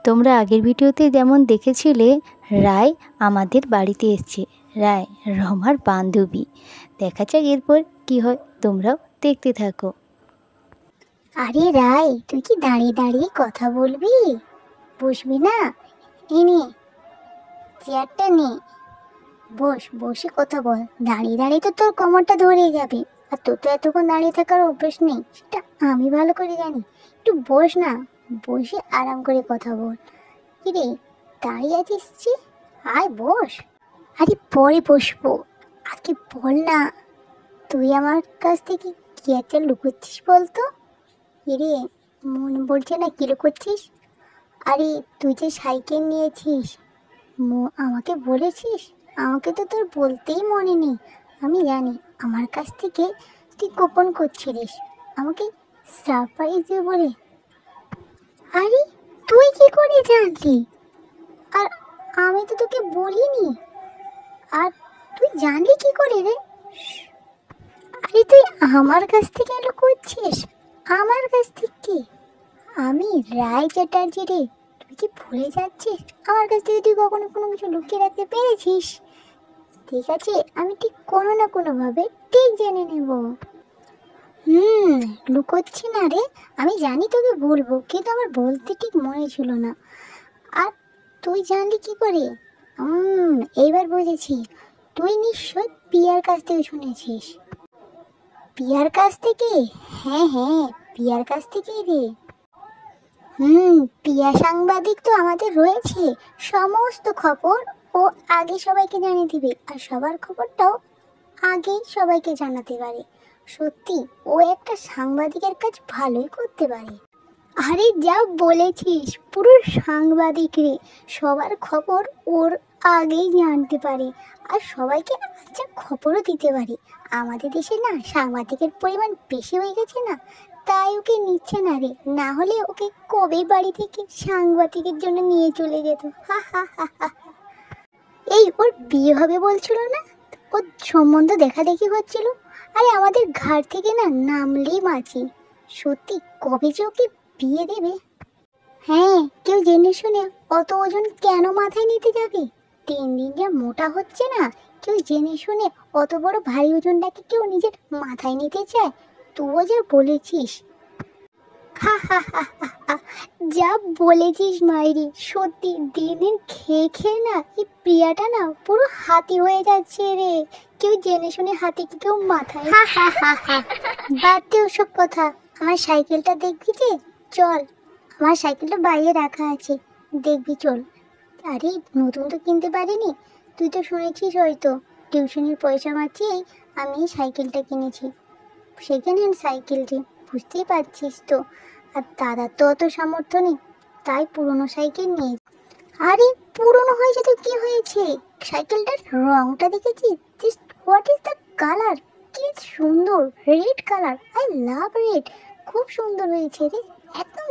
তোমরা আগের ভিডিওতে যেমন দেখেছিলে রায় আমাদের বাড়িতে এসছে। রায় রমার বান্ধবী। দেখা যাক এরপর কি হয়, তোমরাও দেখতে থাকো। আরে রায়, তুই কি দাঁড়িয়ে দাঁড়িয়ে কথা বলবি? বসবি না? নে, চেয়ারটা নে, বস, বসে কথা বল। দাঁড়িয়ে দাঁড়িয়ে তো তোর কোমরটা ধরে যাবে, আর তোর তো এতক্ষণ দাঁড়িয়ে থাকার অভ্যেস নেই, সেটা আমি ভালো করে জানি। একটু বস না, বসে আরাম করে কথা বল। কিরে, দাঁড়িয়ে আছিস যে? আয় বস। আরে পরে বসবো, আগে বল না, তুই আমার কাছ থেকে কি একটা লুকোচ্ছিস বলতো? কিরে, মন বলছে না কি লুকোচ্ছিস? আরে তুই যে সাইকেল নিয়েছিস, আমাকে বলেছিস? আমাকে তো তোর বলতেই মনে নেই। আমি জানি আমার কাছ থেকে তুই গোপন করছিলিস আমাকে সারপ্রাইজ দিয়ে বলে। আরে তুই কি করে জানলি? আর আমি তো তোকে বলিনি। আর তুই জানলি কি করে রে? আরে তুই আমার কাছ থেকে লুকোচ্ছিস? আমার কাছ থেকে? আমি রায় চ্যাটার্জি রে, তুই কি ভুলে যাচ্ছিস? আমার কাছ থেকে তুই কখনো কোনো কিছু লুকিয়ে রাখতে পেরেছিস? ঠিক আছে, আমি ঠিক কোনো না কোনোভাবে ঠিক জেনে নেব। লুকোচ্ছি না রে, আমি জানি তোকে বলবো, কিন্তু আমার বলতে ঠিক মনে ছিল না। আর তুই জানলি কি করে? এইবার বুঝেছি, তুই নিশ্চয় পিয়ার কাছ থেকে শুনেছিস। পিয়ার কাছ থেকে? হ্যাঁ হ্যাঁ, পিয়ার কাছ থেকেই রে। পিয়া সাংবাদিক তো আমাদের রয়েছে, সমস্ত খবর ও আগে সবাইকে জানিয়ে দিবে, আর সবার খবরটাও আগে সবাইকে জানাতে পারে। সত্যি ও একটা সাংবাদিকের কাজ ভালোই করতে পারে। আরে যা বলেছিস, পুরো সাংবাদিক রে, সবার খবর ওর আগেই জানতে পারে, আর সবাইকে আচ্ছা খবরও দিতে পারে। আমাদের দেশে না সাংবাদিকের পরিমাণ বেশি হয়ে গেছে না, তাই ওকে নিচ্ছে না রে, না হলে ওকে কবে বাড়ি থেকে সাংবাদিকের জন্য নিয়ে চলে যেত। হা হা হা হা। এই ওর বিয়ে হবে বলছিল না, ওর সম্বন্ধ দেখা দেখি হচ্ছিল। আরে আমাদের ঘাট থেকে না নামলেই মাছি। সত্যি কবে যে ওকে বিয়ে দেবে? হ্যাঁ, কেউ জেনে শুনে অত ওজন কেন মাথায় নিতে যাবে? দিন দিন যা মোটা হচ্ছে না, কেউ জেনে শুনে অত বড় ভারী ওজনটাকে কেউ নিজের মাথায় নিতে চায়? তুইও যা বলেছিস। হা হা হা হা হা। যা বলেছিস মাইরি, সত্যি দিন দিন খেয়ে খেয়ে না এই প্রিয়াটা না পুরো হাতি হয়ে যাচ্ছে রে। কেউ জেনে শুনে হাতিকে কেউ মাথায়। হা হা হা হা। বাদ দে ওসব কথা, আমার সাইকেলটা দেখবি যে? চল, আমার সাইকেলটা বাইরে রাখা আছে, দেখবি চল। আরে নতুন তো কিনতে পারিনি, তুই তো শুনেছিস হয়তো, টিউশনির পয়সা বাঁচিয়েই আমি এই সাইকেলটা কিনেছি। সেকেন্ড হ্যান্ড সাইকেল রে, বুঝতেই পারছিস তো। আর দাদার তো অত সামর্থ্য নেই, তাই পুরনো সাইকেল নিয়ে। আরে পুরনো হয়েছে তো কি হয়েছে? সাইকেলটার রংটা দেখেছিস? Just what is the colour, কি সুন্দর red colour. I love red, খুব সুন্দর হয়েছে রে, একদম